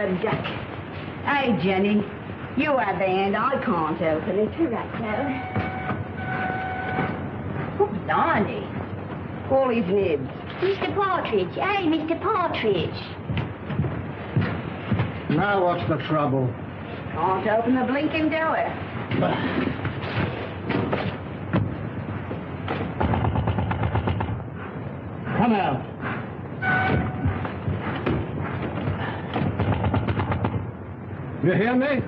a duck. Hey, Jenny, you have the hand. I can't open it. Right, oh, blimey. All his nibs. Mr. Partridge. Hey, Mr. Partridge. Now what's the trouble? Can't open the blinking door. Come out. You hear me?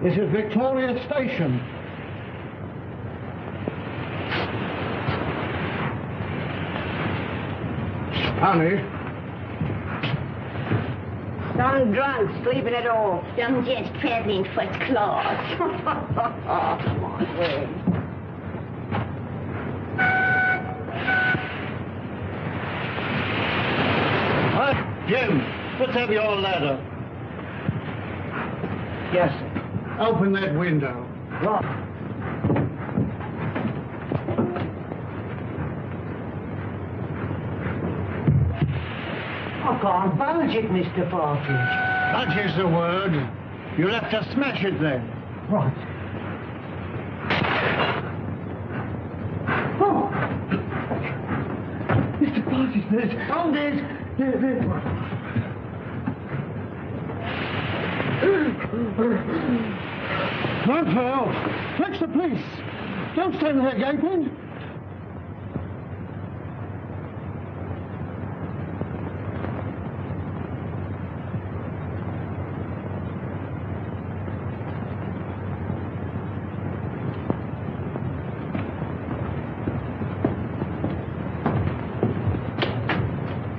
This is Victoria Station. Honey. Some drunk sleeping it off. Some just traveling first class. Come on, Red. Jim, let's have your ladder. Yes, sir. Open that window. Right. I can't budge it, Mr. Partridge. Budge is the word. You'll have to smash it then. Right. Oh! Mr. Partridge, there's... Don't fail. Fetch the police. Don't stand there gaping.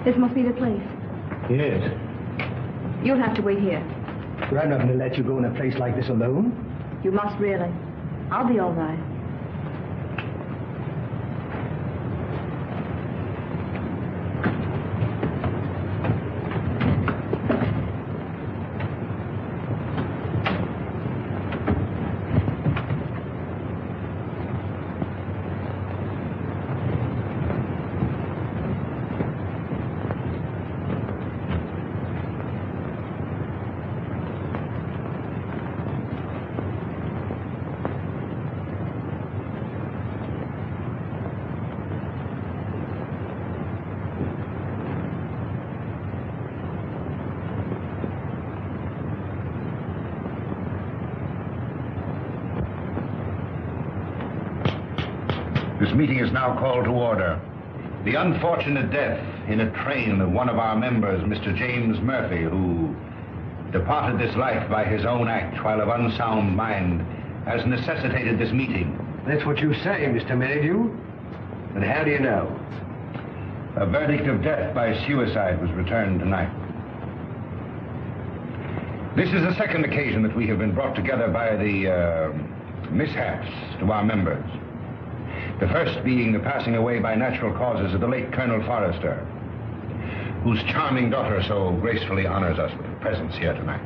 This must be the place. Yes. You'll have to wait here. But I'm not going to let you go in a place like this alone. You must really. I'll be all right. This meeting is now called to order. The unfortunate death in a train of one of our members, Mr. James Murphy, who departed this life by his own act while of unsound mind, has necessitated this meeting. That's what you say, Mr. Merrydew. But how do you know? A verdict of death by suicide was returned tonight. This is the second occasion that we have been brought together by the mishaps to our members. The first being the passing away by natural causes of the late Colonel Forrester, whose charming daughter so gracefully honors us with her presence here tonight.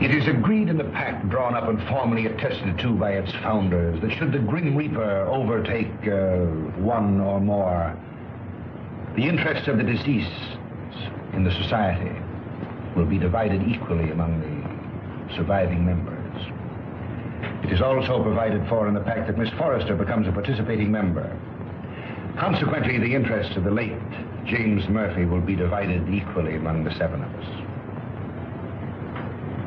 It is agreed in the pact drawn up and formally attested to by its founders that should the Grim Reaper overtake one or more, the interests of the deceased in the society will be divided equally among the surviving members. It is also provided for in the pact that Miss Forrester becomes a participating member. Consequently, the interests of the late James Murphy will be divided equally among the seven of us.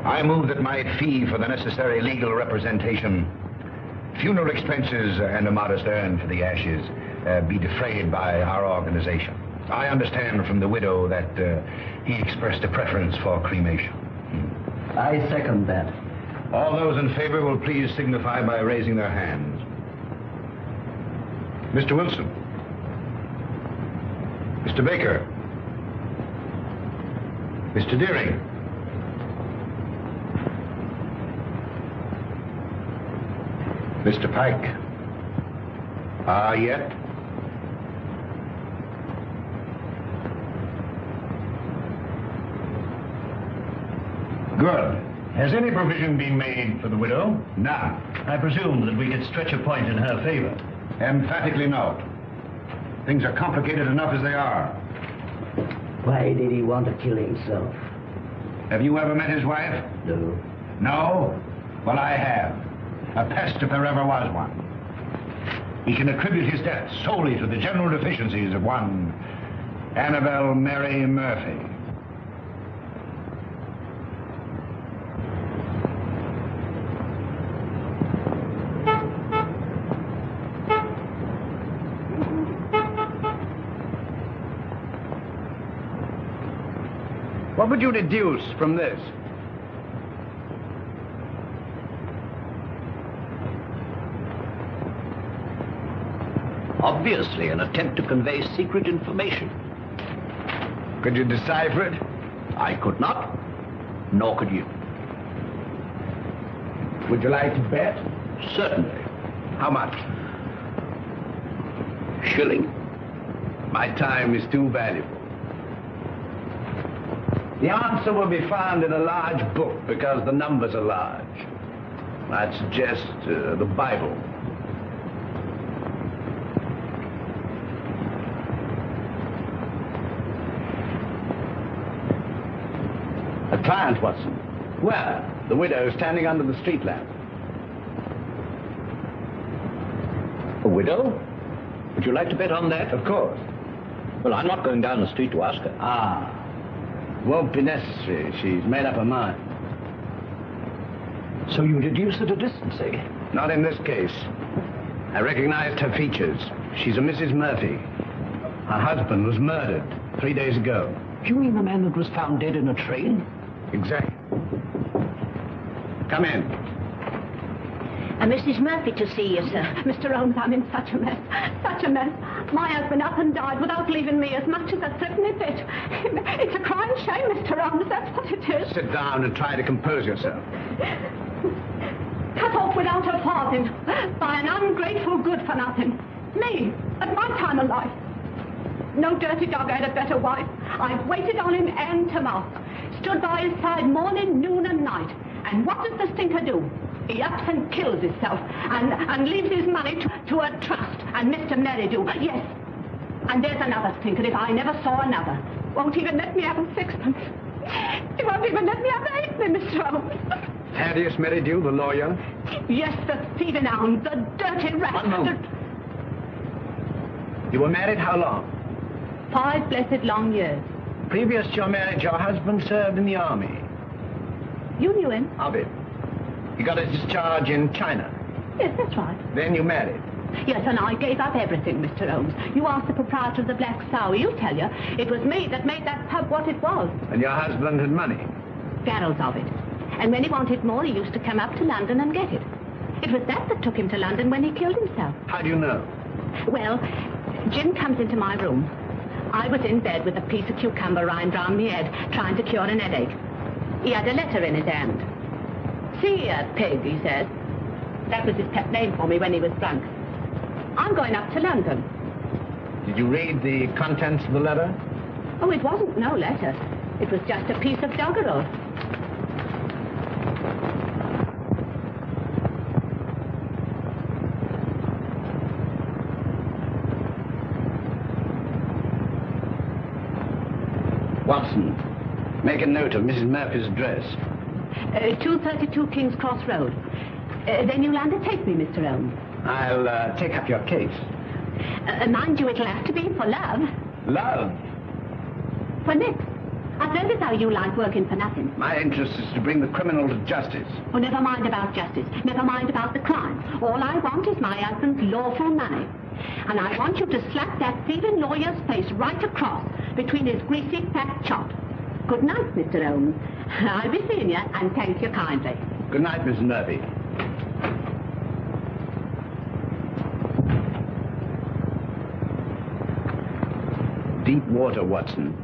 I move that my fee for the necessary legal representation, funeral expenses, and a modest urn for the ashes be defrayed by our organization. I understand from the widow that he expressed a preference for cremation. I second that. All those in favor will please signify by raising their hands. Mr. Wilson. Mr. Baker. Mr. Dearing. Mr. Pyke. Yet? Good. Has any provision been made for the widow? None. I presume that we could stretch a point in her favor. Emphatically no. Things are complicated enough as they are. Why did he want to kill himself? Have you ever met his wife? No. No? Well, I have. A pest if there ever was one. He can attribute his death solely to the general deficiencies of one Annabelle Mary Murphy. What would you deduce from this? Obviously an attempt to convey secret information. Could you decipher it? I could not, nor could you. Would you like to bet? Certainly. How much? Shilling. My time is too valuable. The answer will be found in a large book because the numbers are large. I'd suggest the Bible. A client, Watson. Where? The widow standing under the street lamp. A widow? Would you like to bet on that? Of course. Well, I'm not going down the street to ask her. Ah. Won't be necessary. She's made up her mind. So you deduce at a distance, eh? Not in this case. I recognized her features. She's a Mrs. Murphy. Her husband was murdered 3 days ago. You mean the man that was found dead in a train? Exactly. Come in. Mrs. Murphy to see you, sir. Mr. Holmes, I'm in such a mess. Such a mess. My husband up and died without leaving me as much as a threepenny bit. It's a crying shame, Mr. Holmes. That's what it is. Sit down and try to compose yourself. Cut off without a farthing by an ungrateful good-for-nothing. Me, at my time of life. No dirty dog had a better wife. I've waited on him hand to mouth. Stood by his side morning, noon, and night. And what does the stinker do? He ups and kills himself and leaves his money to a trust and Mr. Merrydew. Yes. And there's another stinker if I never saw another. Won't even let me have a sixpence. He won't even let me have a halfpenny, Mr. Holmes. Thaddeus Merrydew, the lawyer? Yes, the thieving hound, the dirty rat. One moment. You were married how long? 5 blessed long years. Previous to your marriage, your husband served in the army. You knew him? Of it. He got his discharge in China. Yes, that's right. Then you married. Yes, and I gave up everything, Mr. Holmes. You asked the proprietor of the Black Sow. He'll tell you. It was me that made that pub what it was. And your husband had money? Barrels of it. And when he wanted more, he used to come up to London and get it. It was that took him to London when he killed himself. How do you know? Well, Jim comes into my room. I was in bed with a piece of cucumber rind round my head, trying to cure an headache. He had a letter in his hand. See here, pig, he said. That was his pet name for me when he was drunk. I'm going up to London. Did you read the contents of the letter? Oh, it wasn't no letter. It was just a piece of doggerel. Watson, make a note of Mrs. Murphy's address. 232 King's Cross Road. Then you'll undertake me, Mr. Holmes. I'll take up your case. Mind you, it'll have to be for love. Love? For Nick. I've heard as how you like working for nothing. My interest is to bring the criminal to justice. Oh, never mind about justice. Never mind about the crime. All I want is my husband's lawful money. And I want you to slap that thieving lawyer's face right across between his greasy fat chop. Good night, Mr. Holmes. I'll be seeing you, and thank you kindly. Good night, Mrs. Murphy. Deep water, Watson.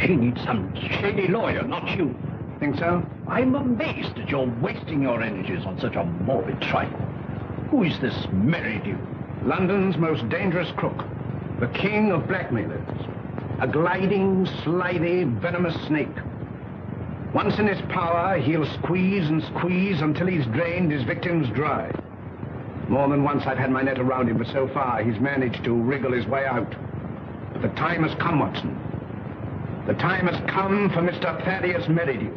She needs some shady lawyer, not you. Think so? I'm amazed that you're wasting your energies on such a morbid trifle. Who is this Merrydew? London's most dangerous crook. The king of blackmailers. A gliding, slithy, venomous snake. Once in his power, he'll squeeze and squeeze until he's drained his victims dry. More than once I've had my net around him, but so far he's managed to wriggle his way out. But the time has come, Watson. The time has come for Mr. Thaddeus Merrydew.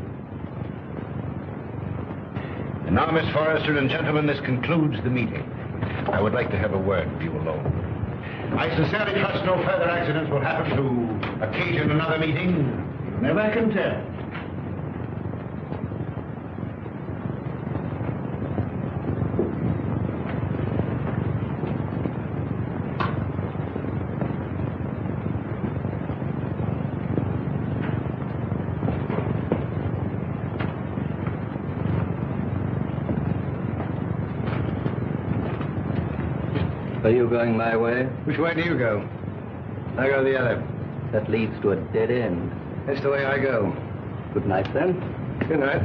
And now, Miss Forrester and gentlemen, this concludes the meeting. I would like to have a word with you alone. I sincerely trust no further accidents will happen to occasion another meeting. You never can tell. Are you going my way? Which way do you go? I go the other. That leads to a dead end. That's the way I go. Good night, then. Good night.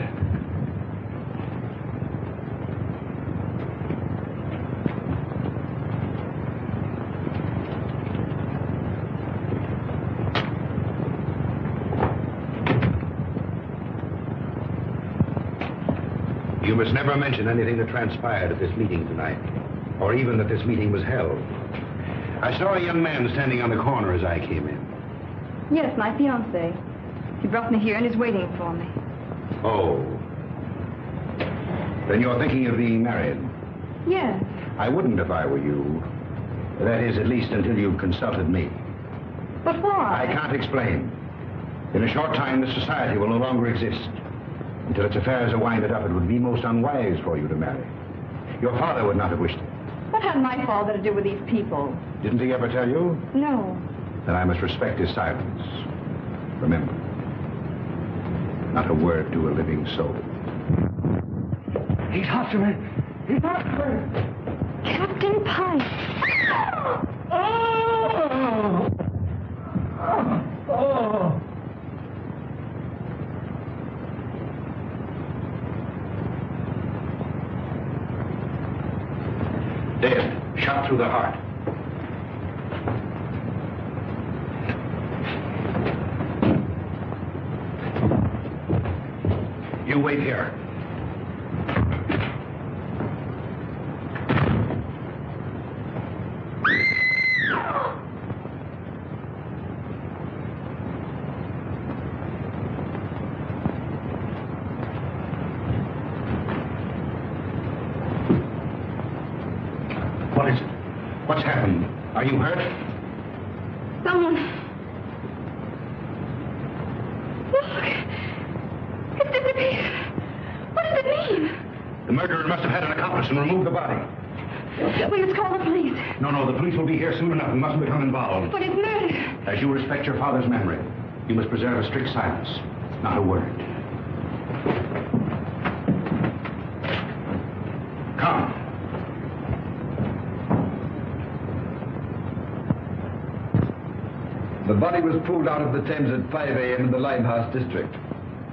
You must never mention anything that transpired at this meeting tonight, or even that this meeting was held. I saw a young man standing on the corner as I came in. Yes, my fiancé. He brought me here and is waiting for me. Oh. Then you're thinking of being married? Yes. I wouldn't if I were you. That is, at least until you've consulted me. But why? I can't explain. In a short time, this society will no longer exist. Until its affairs are winded up, it would be most unwise for you to marry. Your father would not have wished it. What had my father to do with these people? Didn't he ever tell you? No. Then I must respect his silence. Remember, not a word to a living soul. He's after me. He's after me. Captain Pyke. Oh! Oh! Dead, shot through the heart. You wait here. What is it? What's happened? Are you hurt? Someone. Look. It's disappeared. What does it mean? The murderer must have had an accomplice and removed the body. We must call the police. No, the police will be here soon enough. We mustn't become involved. But it's murder. As you respect your father's memory, you must preserve a strict silence. Not a word. Come. The body was pulled out of the Thames at 5 a.m. in the Limehouse district.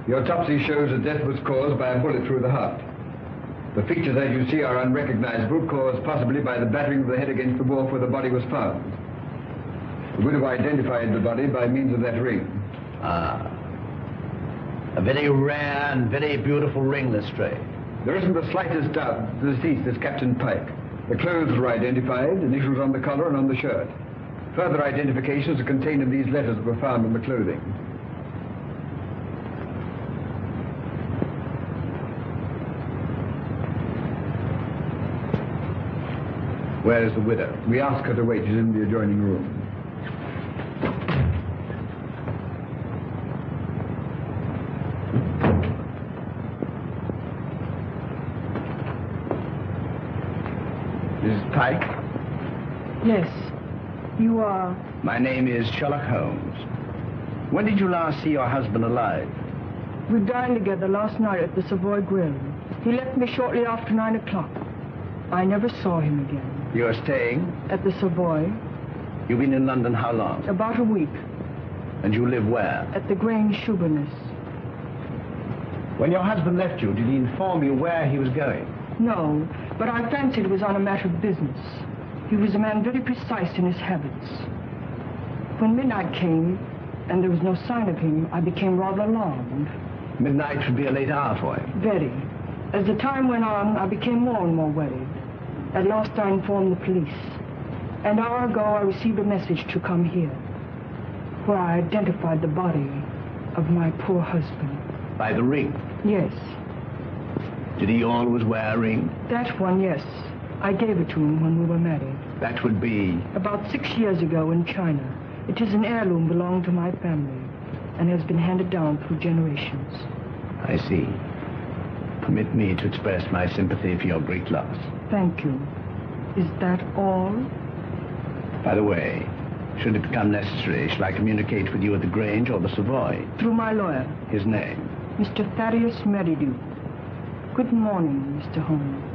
The autopsy shows that death was caused by a bullet through the heart. The features, as you see, are unrecognizable, caused possibly by the battering of the head against the wharf where the body was found. The widow identified the body by means of that ring. Ah. A very rare and very beautiful ring, Lestrade. There isn't the slightest doubt the deceased is Captain Pyke. The clothes were identified, initials on the collar and on the shirt. Further identifications are contained in these letters that were found in the clothing. Where is the widow? We asked her to wait. She's in the adjoining room. Mrs. Pyke? Yes. You are? My name is Sherlock Holmes. When did you last see your husband alive? We dined together last night at the Savoy Grill. He left me shortly after 9 o'clock. I never saw him again. You're staying? At the Savoy. You've been in London how long? About a week. And you live where? At the Grange Shoeburyness. When your husband left you, did he inform you where he was going? No, but I fancied it was on a matter of business. He was a man very precise in his habits. When midnight came, and there was no sign of him, I became rather alarmed. Midnight should be a late hour for him. Very. As the time went on, I became more and more worried. At last I informed the police. An hour ago, I received a message to come here. where I identified the body of my poor husband. By the ring? Yes. Did he always wear a ring? That one, yes. I gave it to him when we were married. That would be? About 6 years ago in China. It is an heirloom belonging to my family and has been handed down through generations. I see. Permit me to express my sympathy for your great loss. Thank you. Is that all? By the way, should it become necessary, shall I communicate with you at the Grange or the Savoy? Through my lawyer. His name? Mr. Thaddeus Merrydew. Good morning, Mr. Holmes.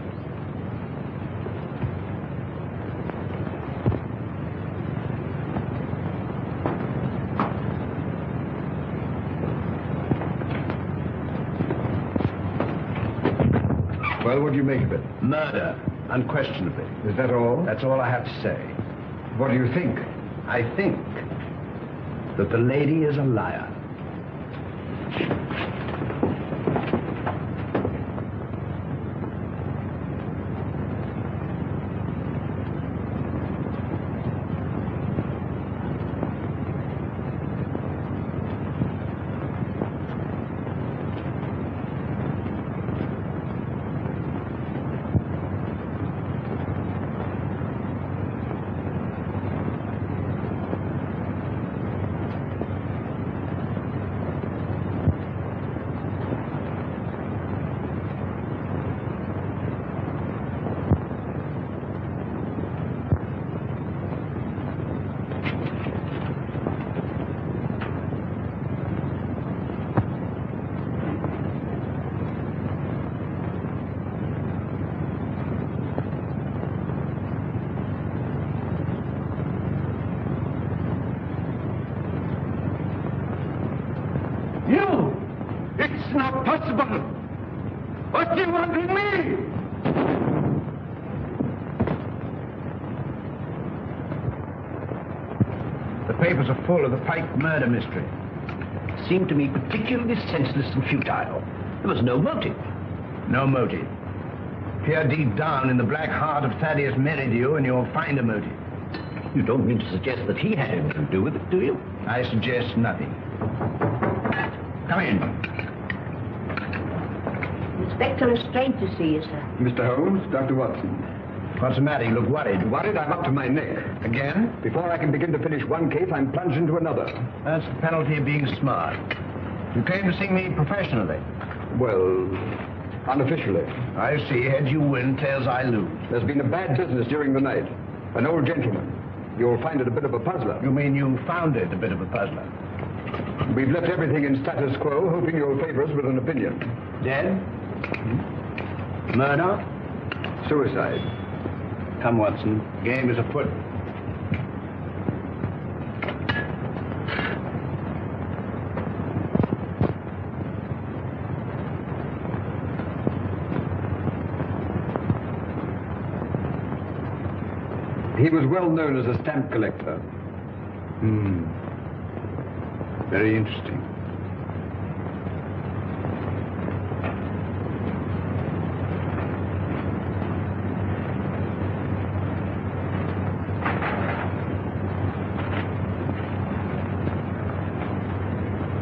Well, what do you make of it? Murder, unquestionably. Is that all? That's all I have to say. What do you think? I think that the lady is a liar. It's not possible! What do you want with me? The papers are full of the Pyke murder mystery. Seemed to me particularly senseless and futile. There was no motive. No motive. Peer deep down in the black heart of Thaddeus Merrydew and you'll find a motive. You don't mean to suggest that he had anything to do with it, do you? I suggest nothing. Come in. Inspector is strange to see you, sir. Mr. Holmes, Dr. Watson. What's the matter? You look worried. Worried? I'm up to my neck. Again? Before I can begin to finish one case, I'm plunged into another. That's the penalty of being smart. You came to see me professionally. Well, unofficially. I see. Heads you win, tails I lose. There's been a bad business during the night. An old gentleman. You'll find it a bit of a puzzler. You mean you found it a bit of a puzzler? We've left everything in status quo, hoping you'll favor us with an opinion. Dead? Murder? Suicide. Come, Watson. Game is afoot. He was well known as a stamp collector. Very interesting.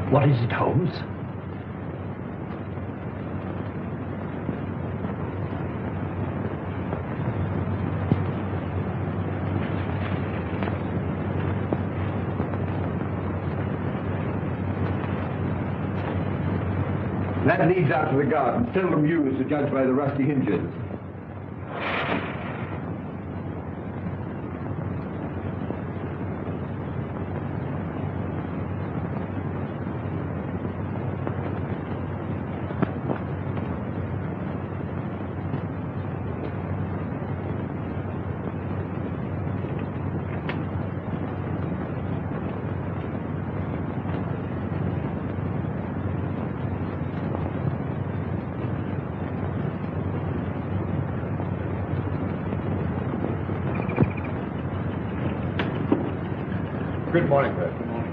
What is it, Holmes? That leads out to the garden, seldom used to judge by the rusty hinges. Good morning, Red. Good morning.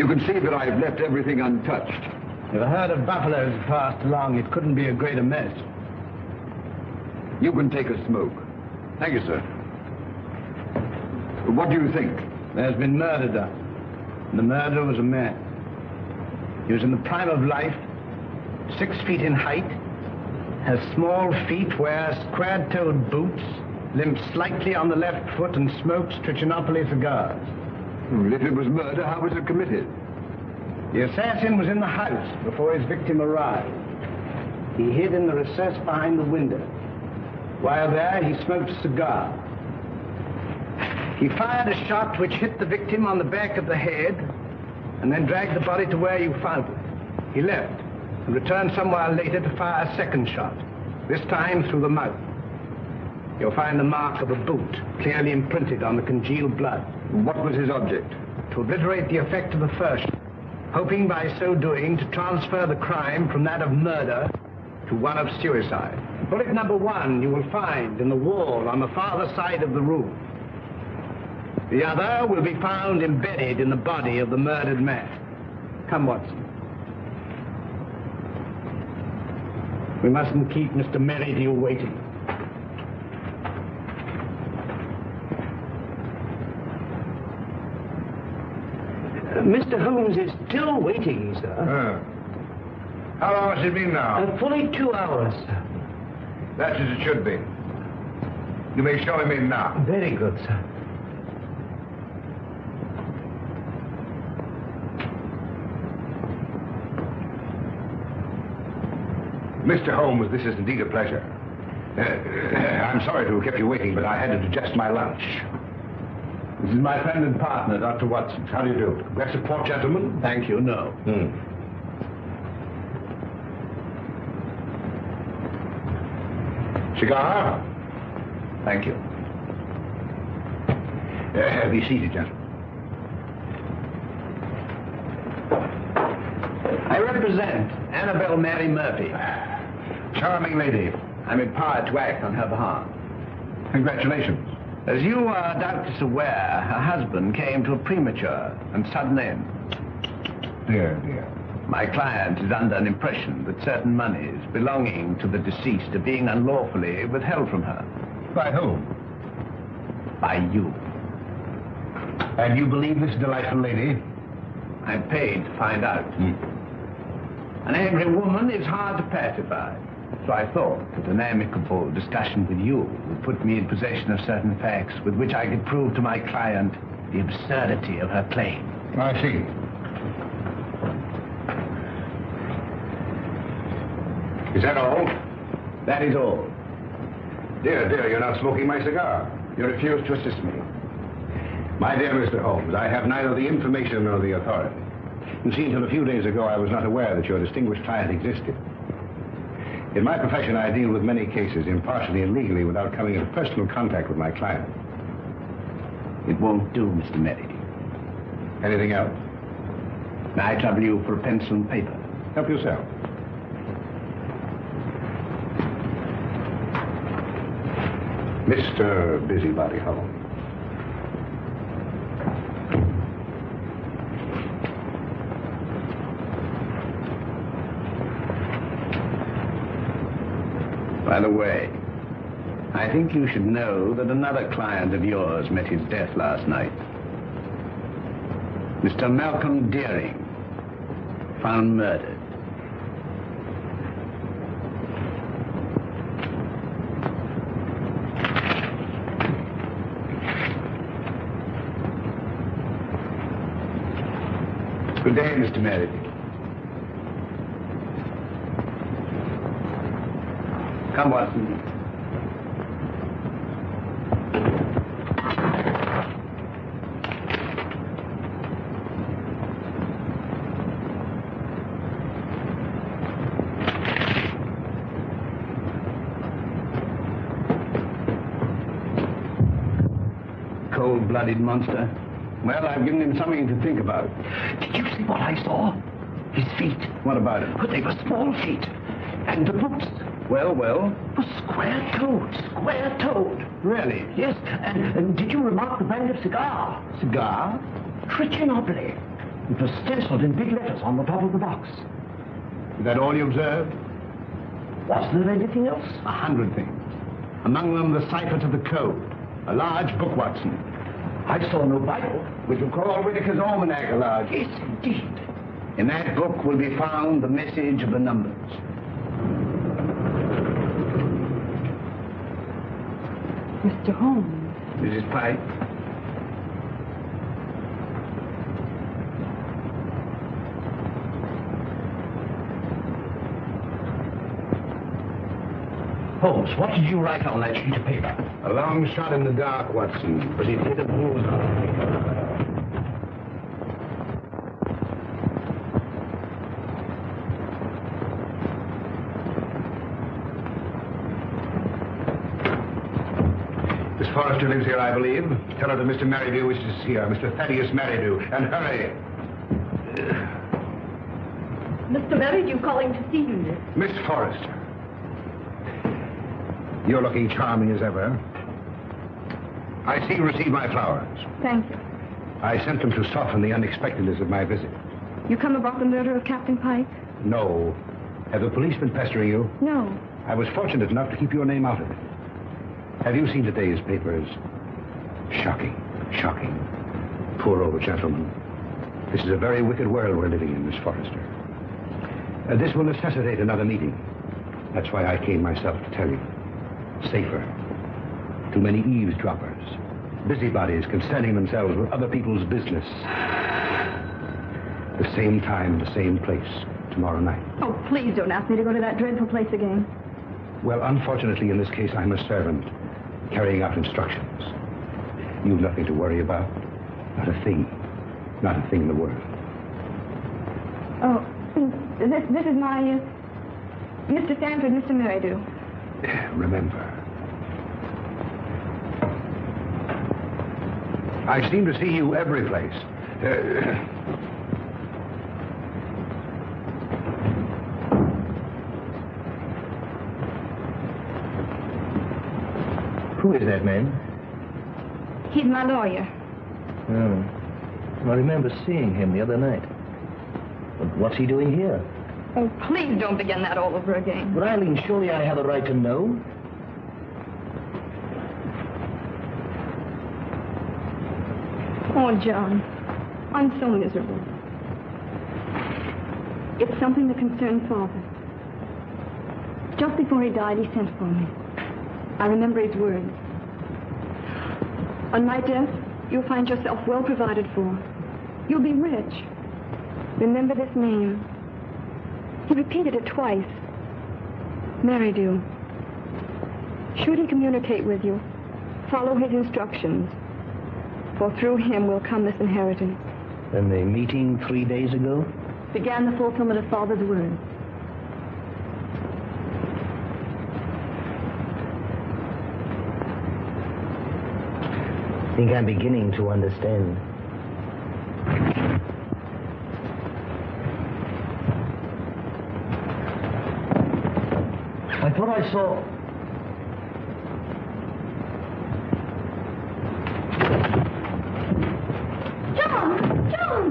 You can see that I've left everything untouched. If a herd of buffaloes passed along, it couldn't be a greater mess. You can take a smoke. Thank you, sir. What do you think? There's been murder done. And the murderer was a man. He was in the prime of life, 6 feet in height, has small feet, wears square-toed boots, limps slightly on the left foot, and smokes Trichinopoly cigars. If it was murder, how was it committed? The assassin was in the house before his victim arrived. He hid in the recess behind the window. While there, he smoked a cigar. He fired a shot which hit the victim on the back of the head and then dragged the body to where you found it. He left and returned some while later to fire a second shot, this time through the mouth. You'll find the mark of a boot clearly imprinted on the congealed blood. What was his object? To obliterate the effect of the first, hoping by so doing to transfer the crime from that of murder to one of suicide. Bullet number 1 you will find in the wall on the farther side of the room. The other will be found embedded in the body of the murdered man. Come, Watson. We mustn't keep Mr. Merrydew waiting. Mr. Holmes is still waiting, sir. How long has it been now? Fully 2 hours, sir. That's as it should be. You may show him in now. Very good, sir. Mr. Holmes, this is indeed a pleasure. I'm sorry to have kept you waiting, but I had to digest my lunch. This is my friend and partner, Dr. Watson. How do you do? Glass of port, gentlemen? Thank you, no. Cigar? Thank you. Be seated, gentlemen. I represent Annabelle Mary Murphy. Charming lady. I'm empowered to act on her behalf. Congratulations. As you are doubtless aware, her husband came to a premature and sudden end. Dear, dear. My client is under an impression that certain monies belonging to the deceased are being unlawfully withheld from her. By whom? By you. And you believe this delightful lady? I'm paid to find out. An angry woman is hard to pacify. So I thought that an amicable discussion with you would put me in possession of certain facts with which I could prove to my client the absurdity of her claim. I see. Is that all? That is all. Dear, dear, you're not smoking my cigar. You refuse to assist me. My dear Mr. Holmes, I have neither the information nor the authority. You see, until a few days ago, I was not aware that your distinguished client existed. In my profession, I deal with many cases, impartially and legally, without coming into personal contact with my client. It won't do, Mr. Merrydew. Anything else? May I trouble you for a pencil and paper? Help yourself. Mr. Busybody Holmes. By the way, I think you should know that another client of yours met his death last night. Mr. Malcom Dearing, found murdered. Good day, Mr. Merrydew. Come, Watson. Cold-blooded monster. Well, I've given him something to think about. Did you see what I saw? His feet. What about it? But they were small feet. And the boots. Well? Was square-toed. Really? Yes, and did you remark the brand of cigar? Cigar? Trichinopoly. It was stenciled in big letters on the top of the box. Is that all you observed? Was there anything else? 100 things. Among them, the cipher to the code. A large book, Watson. I saw no Bible. Which will call Whitaker's Almanac a large. Yes, indeed. In that book will be found the message of the numbers. Mr. Holmes. Mrs. Pyke. Holmes, what did you write on that sheet of paper? A long shot in the dark, Watson, but it hit a bullseye. Miss Forrester lives here, I believe. Tell her that Mr. Merrydew wishes to see her, Mr. Thaddeus Merrydew, and hurry. Mr. Merrydew calling to see you. Miss Forrester. You're looking charming as ever. I see you received my flowers. Thank you. I sent them to soften the unexpectedness of my visit. You come about the murder of Captain Pyke? No. Have the police been pestering you? No. I was fortunate enough to keep your name out of it. Have you seen today's papers? Shocking. Shocking. Poor old gentleman. This is a very wicked world we're living in, Miss Forrester. This will necessitate another meeting. That's why I came myself to tell you. Safer. Too many eavesdroppers. Busybodies concerning themselves with other people's business. The same time, the same place, tomorrow night. Oh, please don't ask me to go to that dreadful place again. Well, unfortunately, in this case, I'm a servant, carrying out instructions. You've nothing to worry about. Not a thing. Not a thing in the world. Oh, this is my, Mr. Sanford, Mr. Merrydew. Remember. I seem to see you every place. Who is that man? He's my lawyer. Oh. I remember seeing him the other night. But what's he doing here? Oh, please don't begin that all over again. But Eileen, surely I have a right to know. Oh, John, I'm so miserable. It's something that concerns Father. Just before he died, he sent for me. I remember his words. On my death, you'll find yourself well provided for. You'll be rich. Remember this name. He repeated it twice. Merrydew. Should he communicate with you, follow his instructions, for through him will come this inheritance. And the meeting 3 days ago? Began the fulfillment of Father's words. I think I'm beginning to understand. I thought I saw... John! John!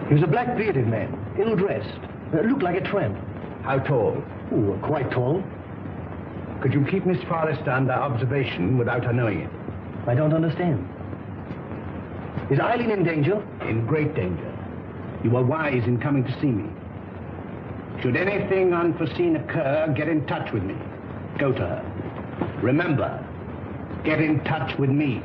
He was a black-bearded man, ill-dressed, looked like a tramp. How tall? Oh, quite tall. Could you keep Miss Forrester under observation without her knowing it? I don't understand. Is Eileen in danger? In great danger. You were wise in coming to see me. Should anything unforeseen occur, get in touch with me. Go to her. Remember, get in touch with me.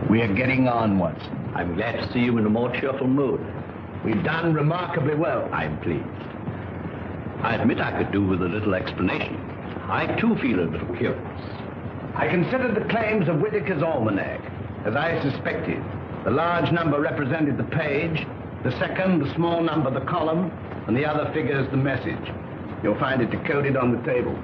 We are getting on, Watson. I'm glad to see you in a more cheerful mood. We've done remarkably well. I'm pleased. I admit I could do with a little explanation. I, too, feel a little curious. I considered the claims of Whitaker's almanac. As I suspected, the large number represented the page, the second, the small number, the column, and the other figures the message. You'll find it decoded on the table.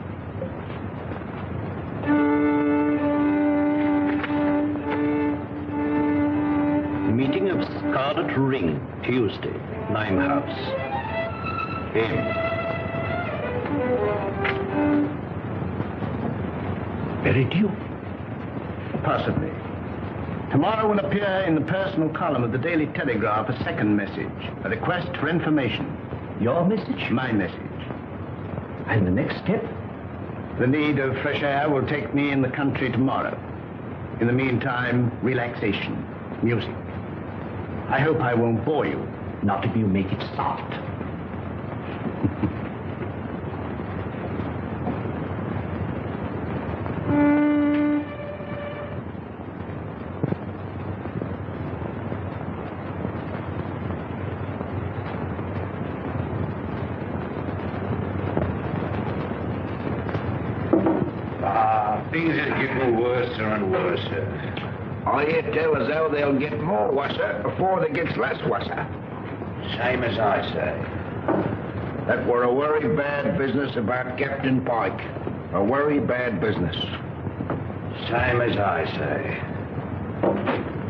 Meeting of Scarlet Ring, Tuesday, Limehouse. M. Merrydew? Possibly. Tomorrow will appear in the personal column of the Daily Telegraph a second message, a request for information. Your message? My message. And the next step? The need of fresh air will take me in the country tomorrow. In the meantime, relaxation, music. I hope I won't bore you. Not if you make it soft. Things are getting worse and worse. I hear tell as though they'll get more worser before they gets less worser. Same as I say. That were a very bad business about Captain Pyke. A very bad business. Same as I say.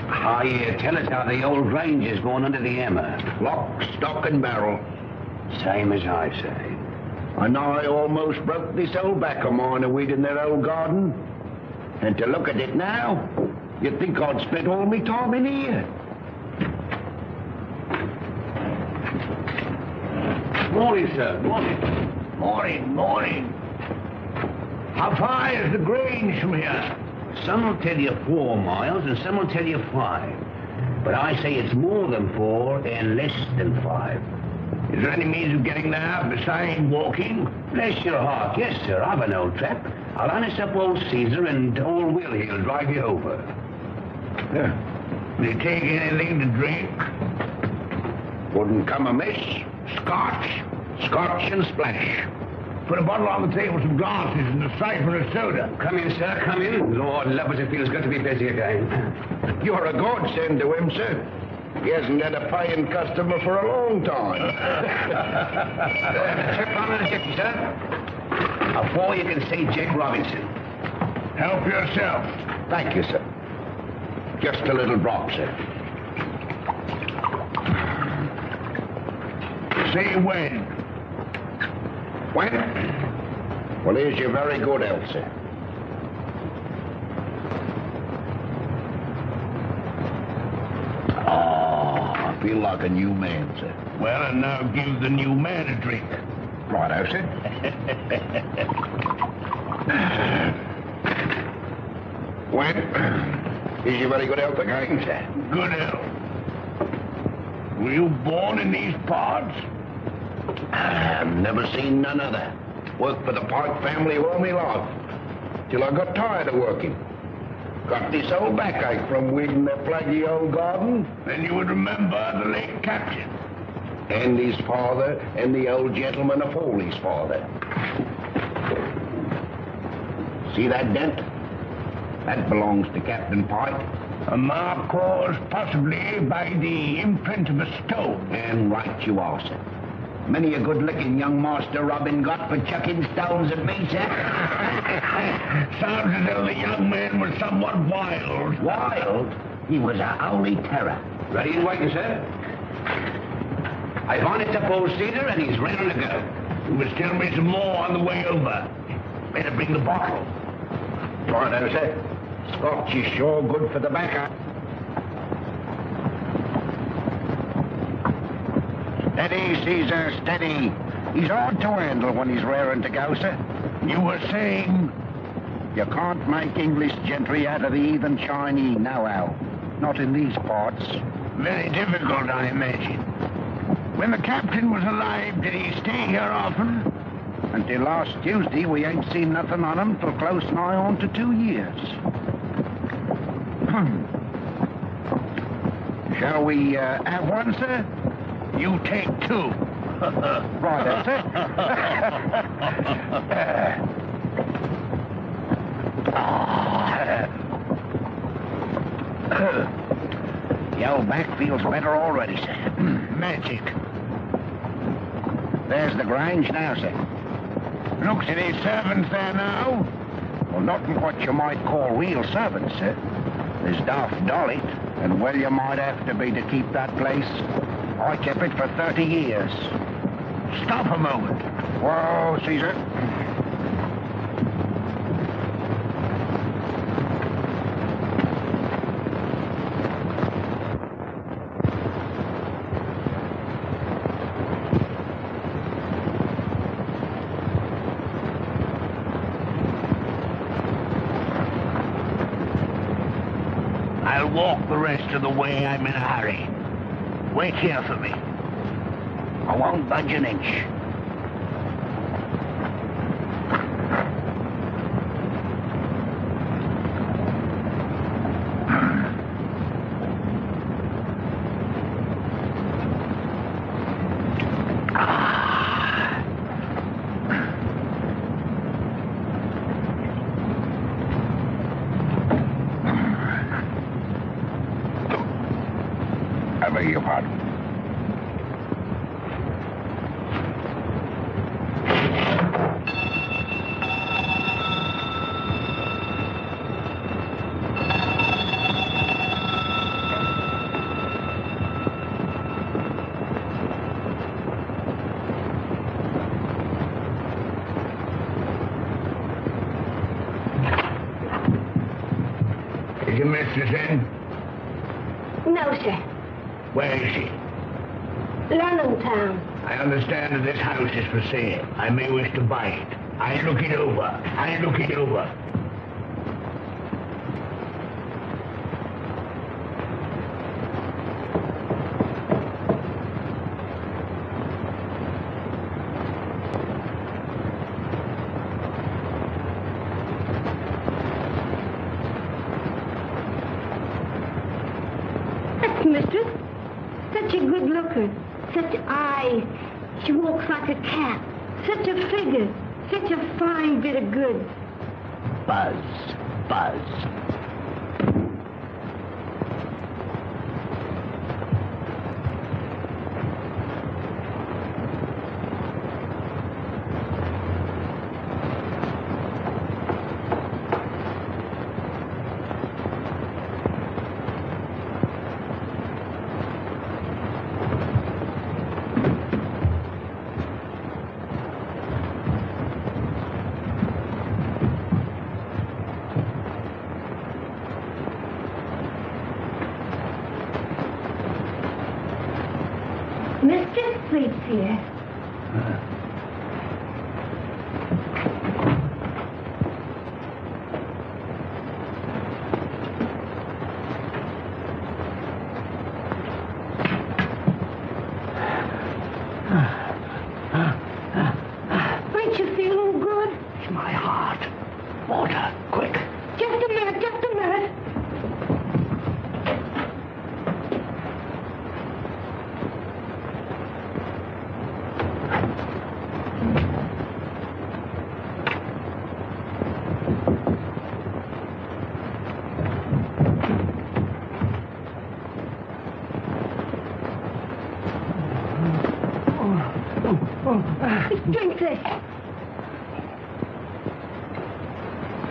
I hear tell us how the old ranger's going under the hammer. Lock, stock, and barrel. Same as I say. And I almost broke this old back of mine a weed in their old garden. And to look at it now, you'd think I'd spent all my time in here. Morning, sir. Morning. Morning. How far is the Grange from here? Some will tell you 4 miles, and some will tell you 5. But I say it's more than 4 and less than 5. Is there any means of getting there besides walking? Bless your heart, yes, sir. I've an old trap. I'll harness up old Caesar and old Willie will drive you over. Will you take anything to drink? Wouldn't come amiss. Scotch and splash. Put a bottle on the table, some glasses, and a siphon of soda. Come in, sir, come in. Lord love us, it feels good to be busy again. You're a godsend to him, sir. He hasn't had a paying customer for a long time. Chip on the ship, sir. Before you can see Jack Robinson. Help yourself. Thank you, sir. Just a little drop, sir. Say when. When? Well, here's your very good health, sir. I feel like a new man, sir. Well, and now give the new man a drink. Righto, sir. When? Is your very good health again, sir? Good health. Were you born in these parts? I've never seen none other. Worked for the Pyke family all my life. Till I got tired of working. Got this old backache from weeding their flaggy old garden. Then you would remember the late captain. And his father, and the old gentleman of Foley's father. See that dent? That belongs to Captain Pyke. A mark caused possibly by the imprint of a stone. And right you are, sir. Many a good-looking young Master Robin got for chucking stones at me, sir. Sounds as though the young man was somewhat wild. Wild? He was a holy terror. Ready and waiting, sir. I've harnessed up old Cedar, and he's ready to go. You must tell me some more on the way over. Better bring the bottle. Righto, sir. Scotch is sure good for the backer. Steady, Caesar, steady. He's hard to handle when he's raring to go, sir. You were saying? You can't make English gentry out of the heathen Chinese, no how. Not in these parts. Very difficult, I imagine. When the captain was alive, did he stay here often? Until last Tuesday, we ain't seen nothing on him till close nigh on to 2 years. Shall we have one, sir? You take 2. Right, that's it. back feels better already, sir. Magic. There's the Grange now, sir. Looks at his servants there now. Well, not what you might call real servants, sir. There's Daft Dolly, and well you might have to be to keep that place. I kept it for 30 years. Stop a moment. Whoa, Caesar. I'll walk the rest of the way. I'm in a hurry. Wait here for me. I won't budge an inch. I beg your pardon. Is your mistress in? No, sir. Where is she? London town. I understand that this house is for sale. I may wish to buy it. I look it over. That's mistress. Such a good looker. Such eyes. She walks like a cat. Such a figure. Such a fine bit of goods. Buzz. Mistress sleeps here. Ain't you feeling good? It's my heart. Water, quick. Just a minute. Drink this.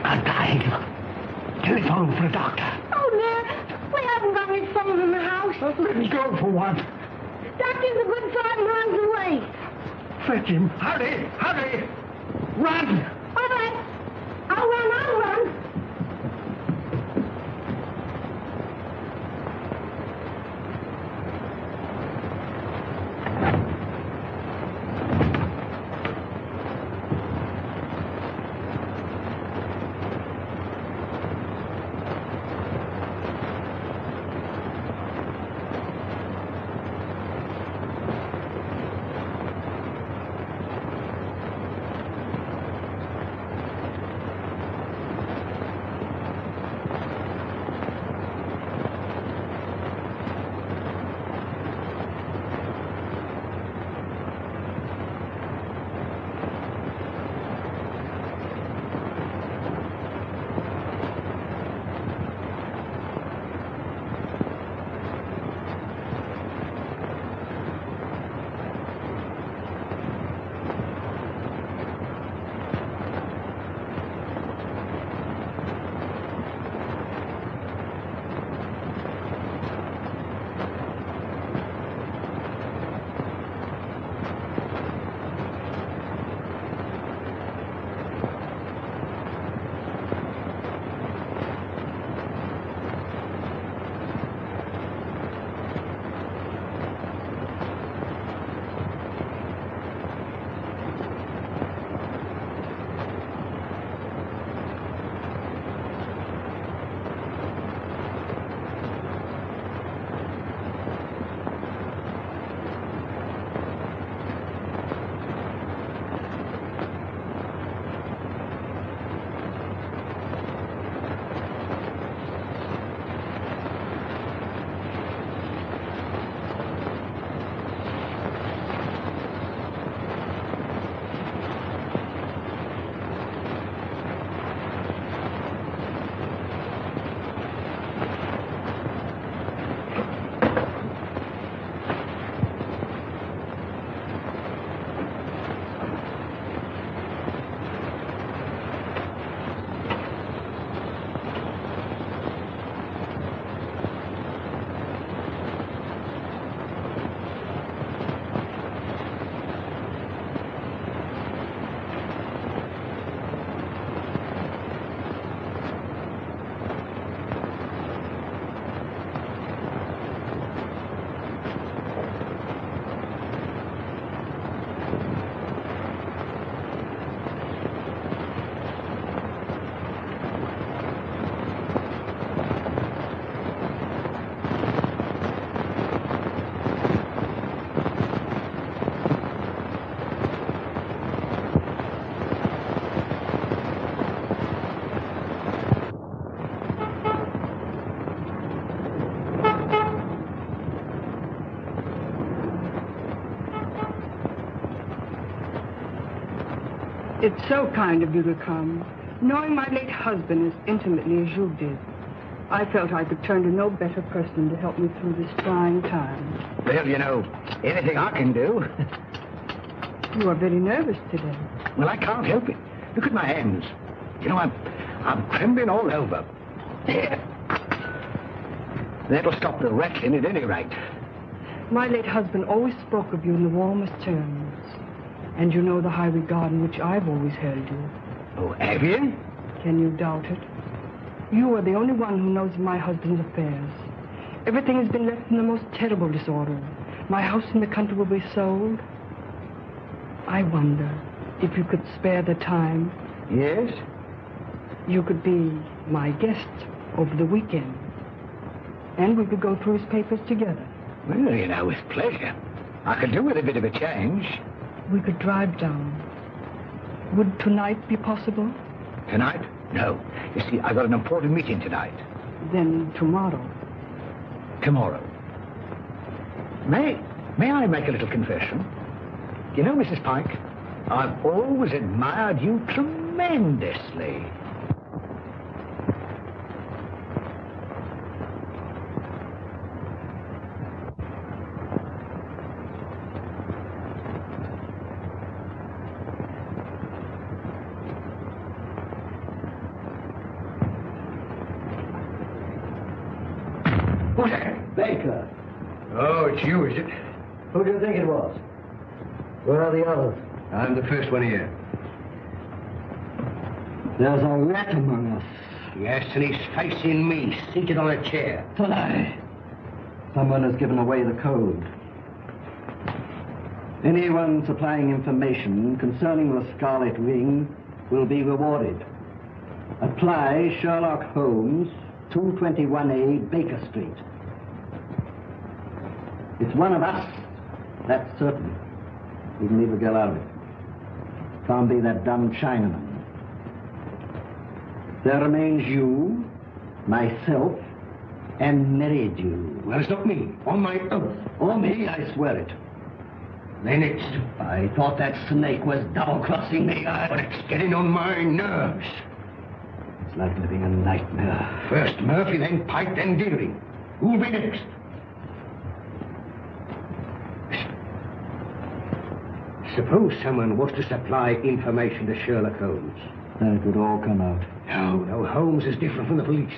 I'm dying. Telephone for a doctor. Oh, dear. We haven't got any phone in the house. Let me go for one. Doctor's a good 5 miles away. Fetch him. Hurry. Run. All right. I'll run. It's so kind of you to come. Knowing my late husband as intimately as you did, I felt I could turn to no better person to help me through this trying time. Well, you know, anything I can do. You are very nervous today. Well, I can't help it. Look at my hands. You know, I'm trembling all over. There. That'll stop the rattling at any rate. My late husband always spoke of you in the warmest terms. And you know the high regard in which I've always held you. Oh, have you? Can you doubt it? You are the only one who knows of my husband's affairs. Everything has been left in the most terrible disorder. My house in the country will be sold. I wonder if you could spare the time. Yes? You could be my guest over the weekend. And we could go through his papers together. Well, you know, with pleasure. I could do with a bit of a change. We could drive down. Would tonight be possible? Tonight? No. You see, I've got an important meeting tonight. Then tomorrow. Tomorrow. May I make a little confession? You know, Mrs. Pyke, I've always admired you tremendously. Who's that? Baker. Oh, it's you, is it? Who do you think it was? Where are the others? I'm the first one here. There's a rat among us. Yes, and he's facing me, seated on a chair. Tonight. Someone has given away the code. Anyone supplying information concerning the Scarlet Ring will be rewarded. Apply Sherlock Holmes, 221A Baker Street. It's one of us, that's certain. We can leave the girl out of it. Can't be that dumb Chinaman. There remains you, myself, and Merrydew. Well, it's not me, on my oath. Or me, I swear it. Then it's... I thought that snake was double-crossing me. But it's getting on my nerves. It's like living a nightmare. First Murphy, then Pyke, then Deering. Who'll be next? Suppose someone was to supply information to Sherlock Holmes. Then it would all come out. No, Holmes is different from the police.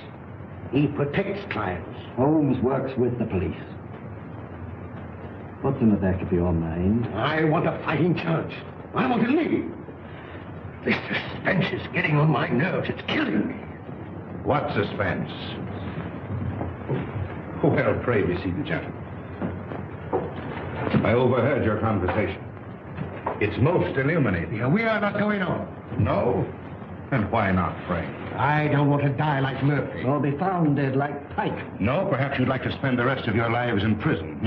He protects clients. Holmes works with the police. What's in the back of your mind? I want a fighting chance. I want to live. This suspense is getting on my nerves. It's killing me. What suspense? Well, pray be seated, gentlemen. I overheard your conversation. It's most illuminating. Yeah, we are not going on. No? And why not, pray? I don't want to die like Murphy. Or be found dead like Pyke. No, perhaps you'd like to spend the rest of your lives in prison,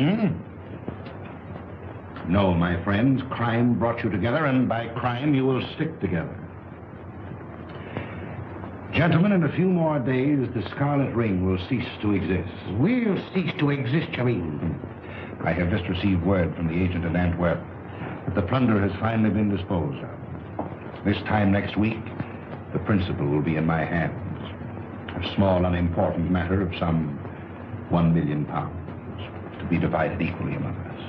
No, my friends, crime brought you together, and by crime you will stick together. Gentlemen, in a few more days, the Scarlet Ring will cease to exist. We'll cease to exist, you mean? I have just received word from the agent in Antwerp that the plunder has finally been disposed of. This time next week, the principal will be in my hands. A small, unimportant matter of some £1 million, to be divided equally among us.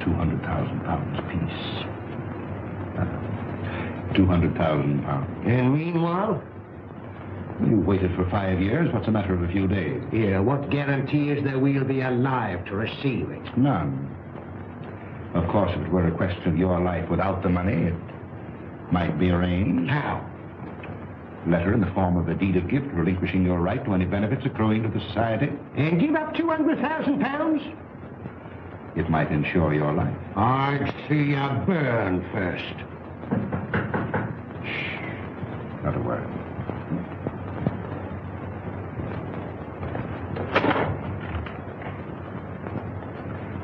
£200,000 apiece. £200,000. And meanwhile? You waited for 5 years. What's a matter of a few days? Yeah, what guarantee is that we'll be alive to receive it? None. Of course, if it were a question of your life without the money, it might be arranged. How? Letter in the form of a deed of gift relinquishing your right to any benefits accruing to the society. And give up £200,000? It might ensure your life. I'd see you burn first. Shh. Not a word.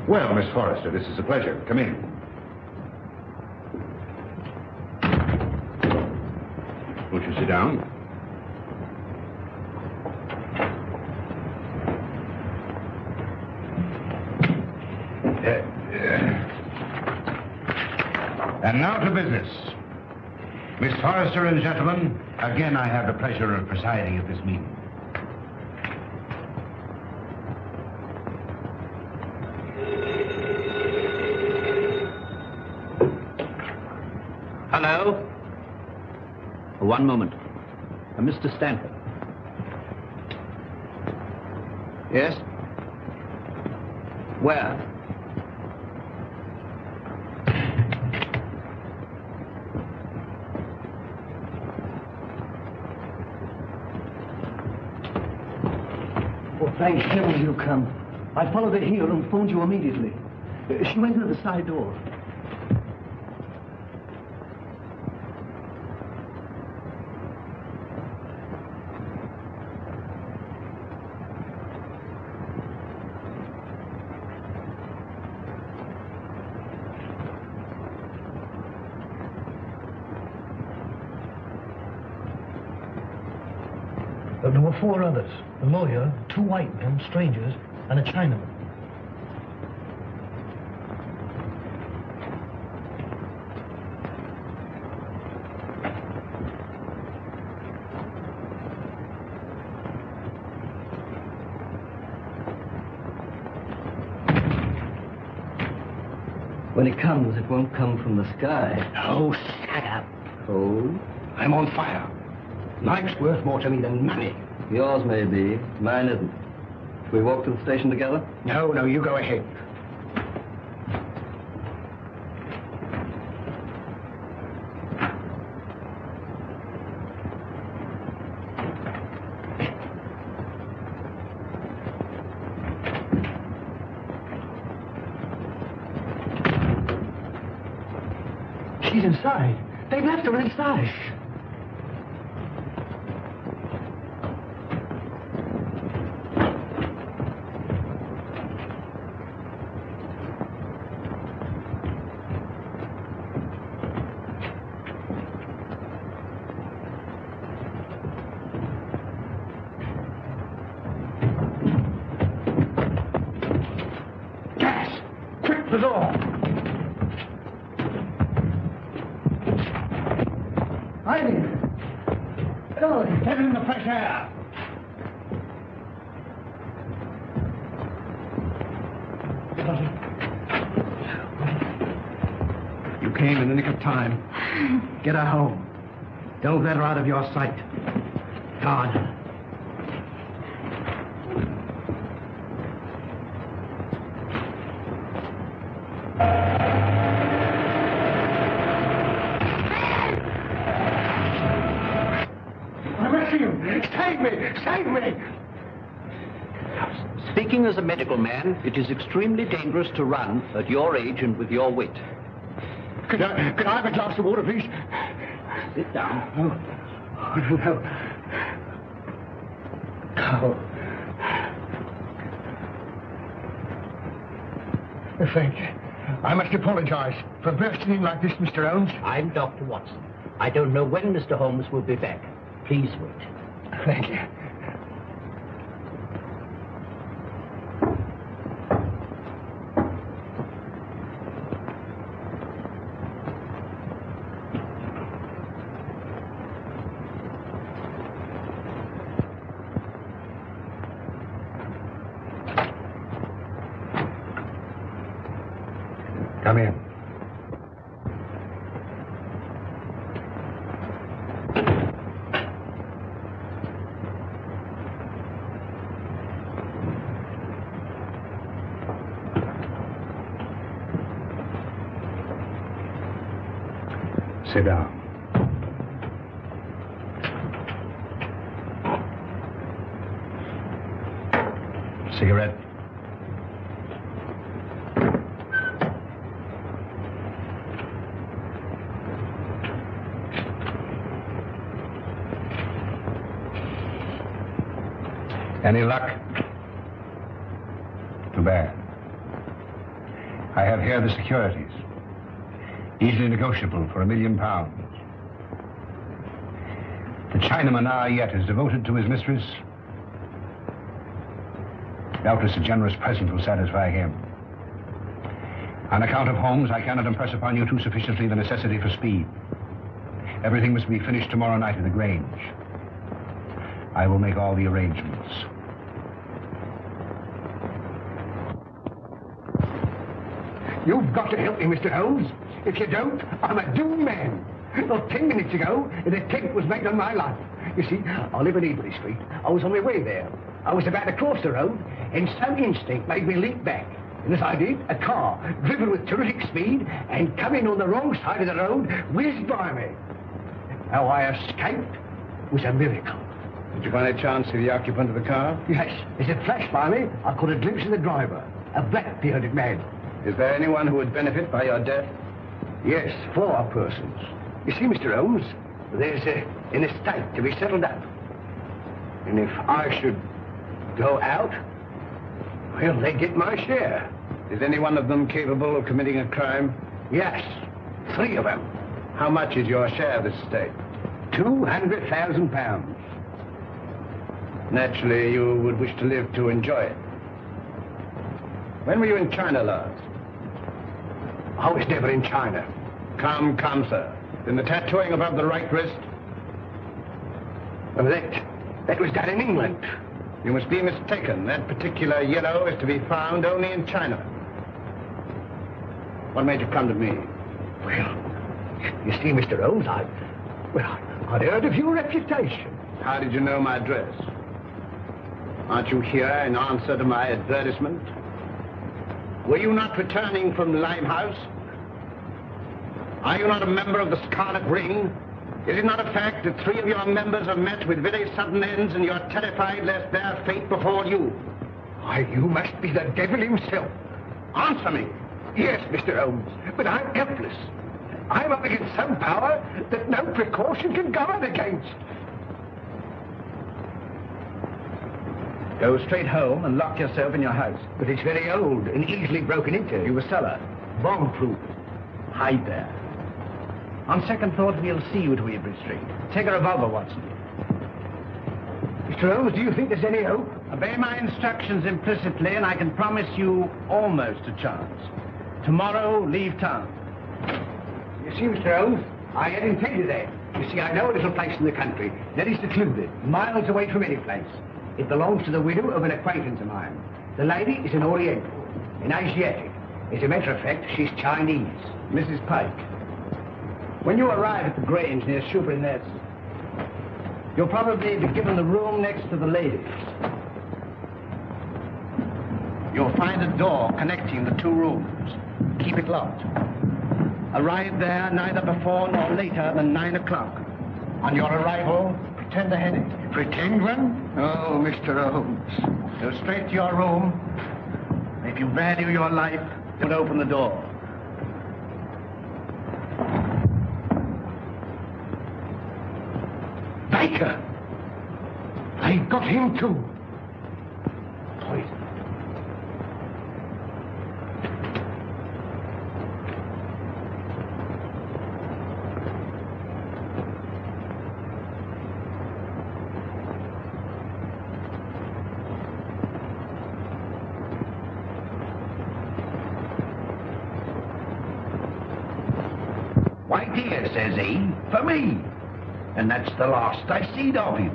Well, Miss Forrester, this is a pleasure. Come in. Won't you sit down? And now to business. Miss Forrester and gentlemen, again I have the pleasure of presiding at this meeting. Hello? One moment. Mr. Stanford. Yes? Where? Oh, thank heaven you come. I followed her here and phoned you immediately. She went through the side door. There were 4 others. A lawyer, 2 white men, strangers, and a Chinaman. When it comes, it won't come from the sky. Oh, shut up. Cold? I'm on fire. Life's worth more to me than money. Yours may be. Mine isn't. Shall we walk to the station together? No, you go ahead. She's inside. They've left her inside. Gas! Quick, the door! Eileen! Oh, get in the fresh air! You came in the nick of time. Get her home. Don't let her out of your sight. Guard her. Save me! Save me! Speaking as a medical man, it is extremely dangerous to run at your age and with your wit. Could I have a glass of water, please? Sit down. Oh, no. Oh. Thank you. I must apologize for bursting in like this, Mr. Holmes. I'm Dr. Watson. I don't know when Mr. Holmes will be back. Please wait. Thank you. Come in. Sit down. Cigarette? Any luck? Too bad. I have here the securities. Easily negotiable for £1 million. The Chinaman now yet is devoted to his mistress. Doubtless a generous present will satisfy him. On account of Holmes, I cannot impress upon you too sufficiently the necessity for speed. Everything must be finished tomorrow night at the Grange. I will make all the arrangements. You've got to help me, Mr. Holmes. If you don't, I'm a doomed man. Not 10 minutes ago, an attempt was made on my life. You see, I live in Ebury Street. I was on my way there. I was about to cross the road, and some instinct made me leap back. And as I did, a car, driven with terrific speed and coming on the wrong side of the road, whizzed by me. How I escaped was a miracle. Did you by any chance see the occupant of the car? Yes, as it flashed by me, I caught a glimpse of the driver, a black-bearded man. Is there anyone who would benefit by your death? Yes, 4 persons. You see, Mr. Holmes, there's an estate to be settled up. And if I should go out, well, they get my share. Is any one of them capable of committing a crime? Yes, 3 of them. How much is your share of this estate? £200,000. Naturally, you would wish to live to enjoy it. When were you in China last? I was never in China. Come, sir. In the tattooing above the right wrist? Well, that was done in England. You must be mistaken. That particular yellow is to be found only in China. What made you come to me? Well, you see, Mr. Holmes, I'd heard of your reputation. How did you know my address? Aren't you here in answer to my advertisement? Were you not returning from Limehouse? Are you not a member of the Scarlet Ring? Is it not a fact that 3 of your members have met with very sudden ends and you're terrified lest their fate befall you? Why, you must be the devil himself. Answer me. Yes, Mr. Holmes, but I'm helpless. I'm up against some power that no precaution can guard against. Go straight home and lock yourself in your house. But it's very old and easily broken into. You a cellar. Bomb-proof. Hide there. On second thought, we'll see you to Ebury Street. Take a revolver, Watson. Mr. Holmes, do you think there's any hope? Obey my instructions implicitly, and I can promise you almost a chance. Tomorrow, leave town. You see, Mr. Holmes, I had intended that. You see, I know a little place in the country that is secluded, miles away from any place. It belongs to the widow of an acquaintance of mine. The lady is an Oriental, an Asiatic. As a matter of fact, she's Chinese. Mrs. Pyke. When you arrive at the Grange near Shoebury Nest, you'll probably be given the room next to the ladies. You'll find a door connecting the 2 rooms. Keep it locked. Arrive there neither before nor later than 9 o'clock. On your arrival, pretend a headache. Pretend one? Oh, Mr. Holmes. Go straight to your room. If you value your life, you'll open the door. Baker! I got him too. Poison. Why, dear, says he, for me. And that's the last I seed of him.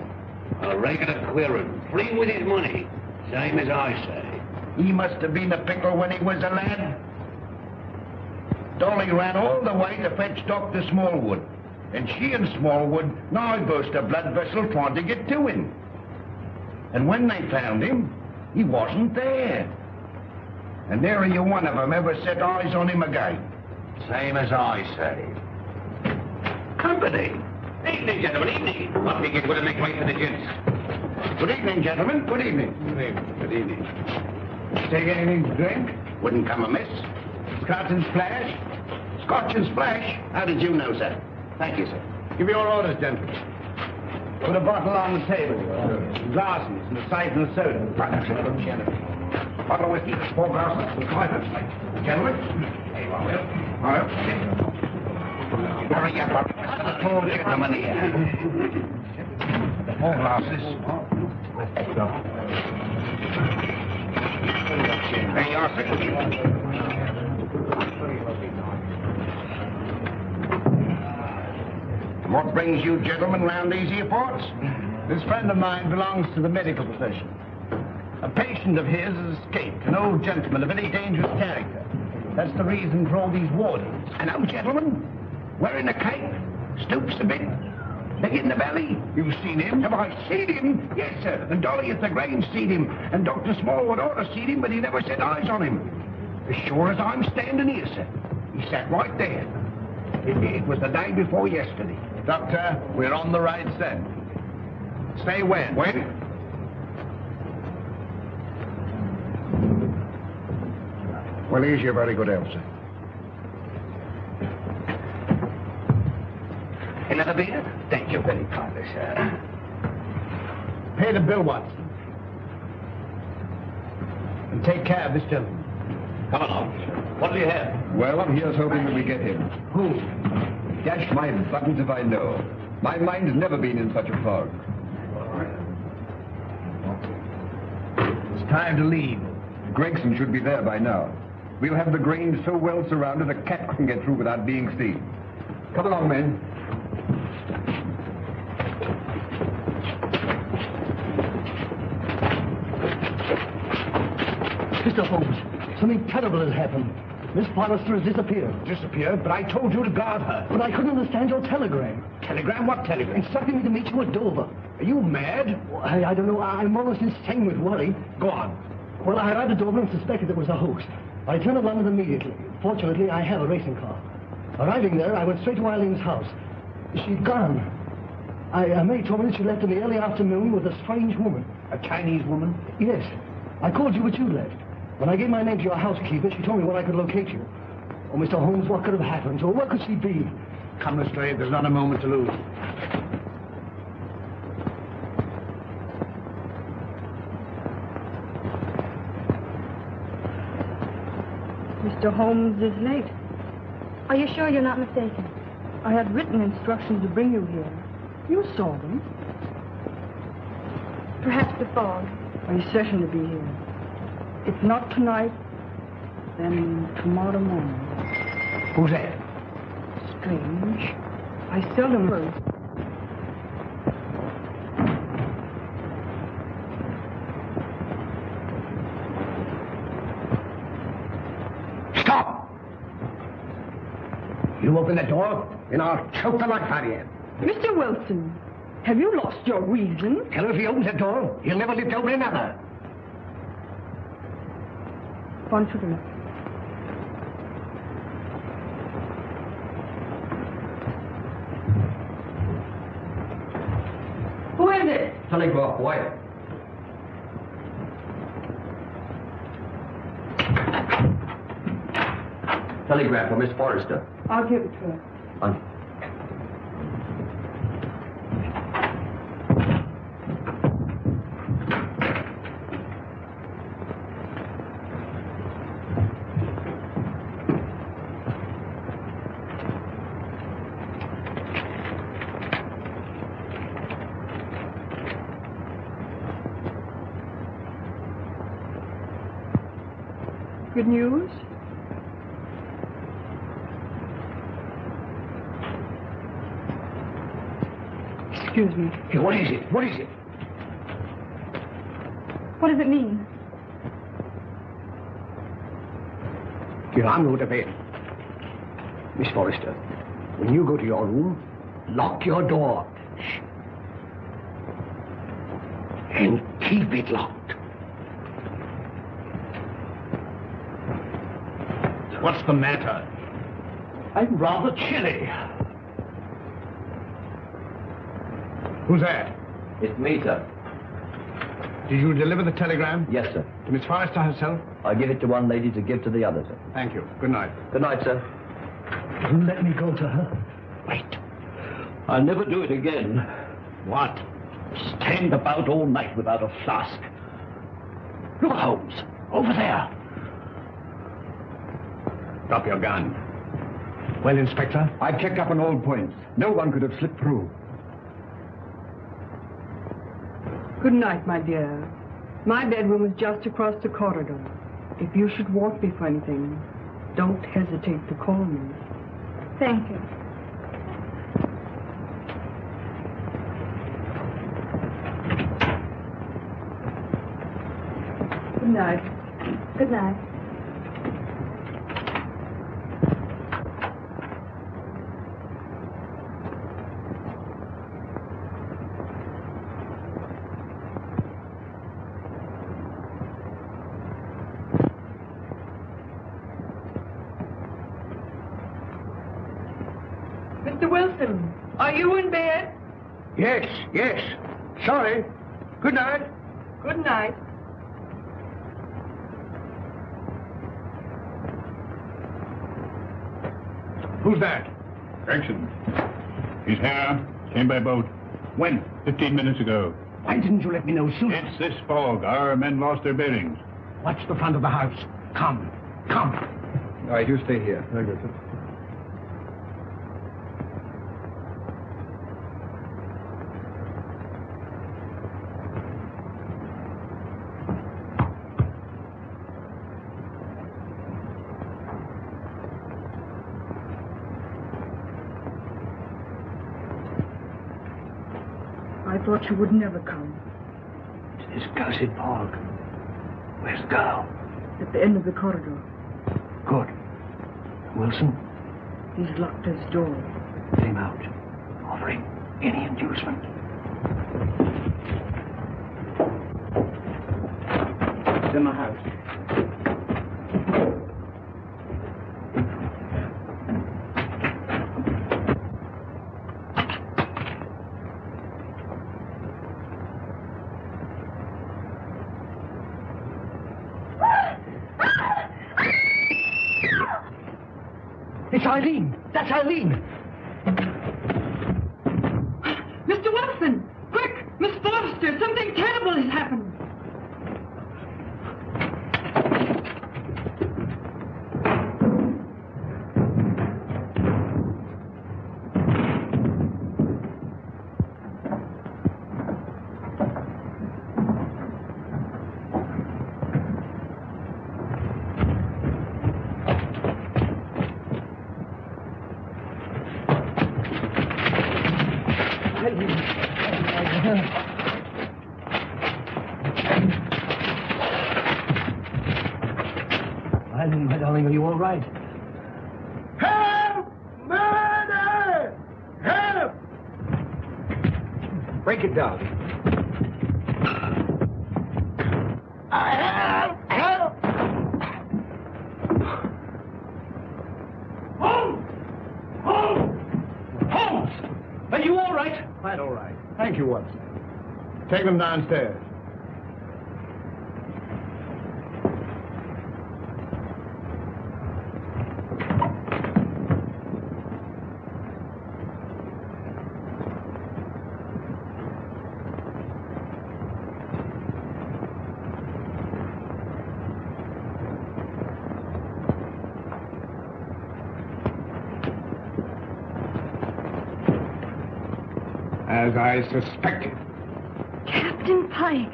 A regular queerin', free with his money, same as I say. He must have been a pickle when he was a lad. Dolly ran all the way to fetch Dr. Smallwood. And she and Smallwood now burst a blood vessel trying to get to him. And when they found him, he wasn't there. And nary a one of them ever set eyes on him again. Same as I say. Company. Evening, gentlemen, evening. What we get going to make way for the gents. Good evening, gentlemen. Good evening. Good evening. Take anything to drink? Wouldn't come amiss. Scotch and splash? Scotch and splash? How did you know, sir? Thank you, sir. Give your orders, gentlemen. Put a bottle on the table. Glasses and a siphon of soda. Bottle of whiskey, 4 glasses, 5 gentlemen. Hey, well, all right. Hurry up, the 4 gentlemen here. 4 glasses. There you are, sir. And what brings you gentlemen round these here parts? This friend of mine belongs to the medical profession. A patient of his has escaped, an old gentleman of very dangerous character. That's the reason for all these wardens. An old gentleman? Wearing a cape? Stoops a bit? Big in the belly? You've seen him? Have I seen him? Yes, sir. And Dolly at the Grange seen him. And Dr. Smallwood ought to seen him, but he never set eyes on him. As sure as I'm standing here, sir. He sat right there. It was the day before yesterday. Doctor, we're on the right scent. Say when. When? Well, here's your very good health, sir. Another beer? Thank you very kindly, sir. Pay the bill, Watson. And take care of this gentleman. Come along. What do you have? Well, here's hoping that we get him. Who? Dash my buttons if I know. My mind's never been in such a fog. It's time to leave. Gregson should be there by now. We'll have the Grange so well surrounded a cat couldn't get through without being seen. Come along, men. Mr. Holmes, something terrible has happened. Miss Forrester has disappeared. Disappeared? But I told you to guard her. But I couldn't understand your telegram. Telegram? What telegram? Instructing me to meet you at Dover. Are you mad? I don't know. I'm almost insane with worry. Go on. Well, I arrived at Dover and suspected it was a hoax. I returned to London immediately. Fortunately, I have a racing car. Arriving there, I went straight to Eileen's house. She'd gone. A maid told me that she left in the early afternoon with a strange woman. A Chinese woman? Yes. I called you, but you left. When I gave my name to your housekeeper, she told me where I could locate you. Oh, Mr. Holmes, what could have happened? Or where could she be? Come, Lestrade, there's not a moment to lose. Mr. Holmes is late. Are you sure you're not mistaken? I had written instructions to bring you here. You saw them. Perhaps the fog. Are certain to be here? If not tonight, then tomorrow morning. Who's that? Strange. I seldom heard. Stop! You open the door, and I'll choke the life out of you. Mr. Wilson, have you lost your reason? Tell her if he opens the door, he'll never live to open another. One cigarette. Who is it? Telegraph, boy. Telegram for Miss Forrester. I'll give it to her. Good news? Excuse me. Hey, what is it? What is it? What does it mean? Here, I'm going to bed. Miss Forrester, when you go to your room, lock your door. Shh. And keep it locked. What's the matter? I'm rather chilly. Who's that? It's me, sir. Did you deliver the telegram? Yes, sir. To Miss Forrester herself? I give it to one lady to give to the other, sir. Thank you. Good night. Good night, sir. You let me go to her. Wait. I'll never do it again. What? Stand about all night without a flask. Look, Holmes. Over there. Drop your gun. Well, Inspector? I've checked up on all points. No one could have slipped through. Good night, my dear. My bedroom is just across the corridor. If you should want me for anything, don't hesitate to call me. Thank you. night. Good night. Mr. Wilson, are you in bed? Yes, yes. Sorry. Good night. Good night. Who's that? Gregson. He's here. Came by boat. When? 15 minutes ago. Why didn't you let me know sooner? It's this fog. Our men lost their bearings. Watch the front of the house. Come. Come. All right, you stay here. Very good, sir. I thought you would never come. It's this cursed fog. Where's the girl? At the end of the corridor. Good. Wilson? He's locked his door. Get him out. Offering any inducement. It's in the house. It's Eileen. That's Eileen. Mr. Wilson! Quick! Miss Forrester! Something terrible has happened! Eileen, my darling, are you all right? Help! Murder! Help! Break it down. Help! Holmes! Holmes! Holmes! Are you all right? Quite all right. Thank you, Watson. Take them downstairs. As I suspected. Captain Pyke.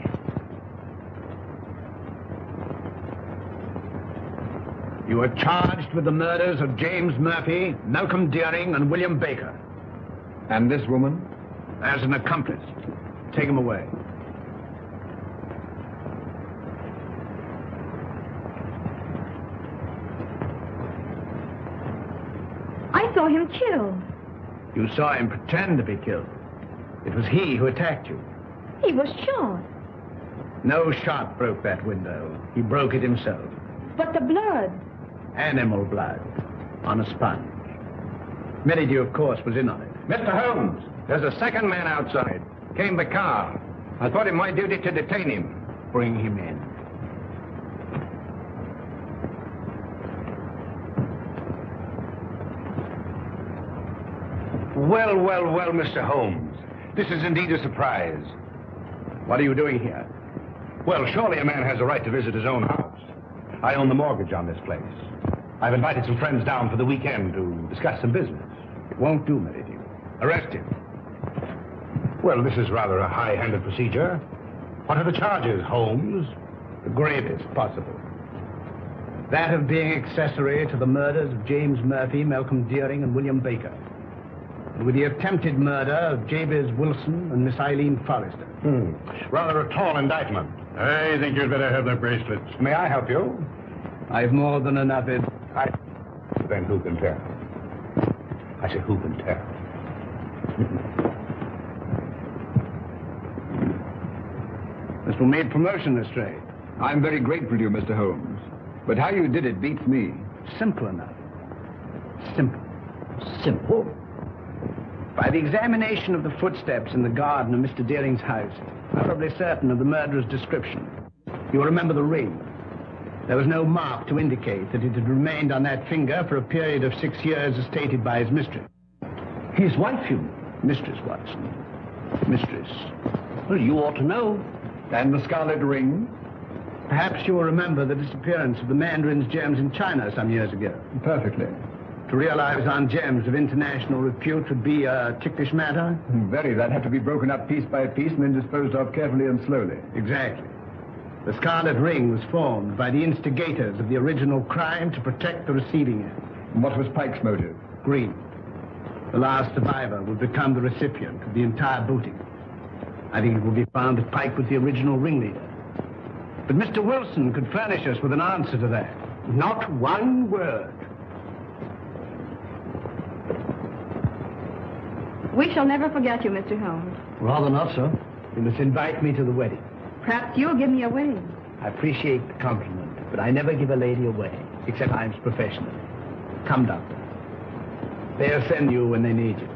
You are charged with the murders of James Murphy, Malcom Dearing, and William Baker. And this woman? As an accomplice. Take him away. I saw him killed. You saw him pretend to be killed. It was he who attacked you. He was shot. No shot broke that window. He broke it himself. But the blood. Animal blood. On a sponge. Merrydew, of course, was in on it. Mr. Holmes, there's a second man outside. Came the car. I thought it my duty to detain him. Bring him in. Well, well, well, Mr. Holmes. This is indeed a surprise. What are you doing here? Well, surely a man has a right to visit his own house. I own the mortgage on this place. I've invited some friends down for the weekend to discuss some business. It won't do, Merrydew. Arrest him. Well, this is rather a high-handed procedure. What are the charges, Holmes? The gravest possible. That of being accessory to the murders of James Murphy, Malcom Dearing, and William Baker. And with the attempted murder of Jabez Wilson and Miss Eileen Forrester. Rather a tall indictment. I think you'd better have the bracelets. May I help you? I've more than enough in... Then who can tell? I say, who can tell? This will mean promotion, Lestrade. I'm very grateful to you, Mr. Holmes. But how you did it beats me. Simple enough. Simple. Simple? By the examination of the footsteps in the garden of Mr. Dearing's house, thoroughly certain of the murderer's description. You'll remember the ring. There was no mark to indicate that it had remained on that finger for a period of 6 years as stated by his mistress. His wife, you... Mistress, Watson. Mistress. Well, you ought to know. And the scarlet ring? Perhaps you will remember the disappearance of the mandarin's gems in China some years ago. Perfectly. To realize on gems of international repute would be a ticklish matter? Very. That'd have to be broken up piece by piece and then disposed of carefully and slowly. Exactly. The scarlet ring was formed by the instigators of the original crime to protect the receiving end. And what was Pyke's motive? Greed. The last survivor would become the recipient of the entire booty. I think it will be found that Pyke was the original ringleader. But Mr. Wilson could furnish us with an answer to that. Not one word. We shall never forget you, Mr. Holmes. Rather not, sir. You must invite me to the wedding. Perhaps you'll give me away. I appreciate the compliment, but I never give a lady away, except I'm professional. Come, Doctor. They'll send you when they need you.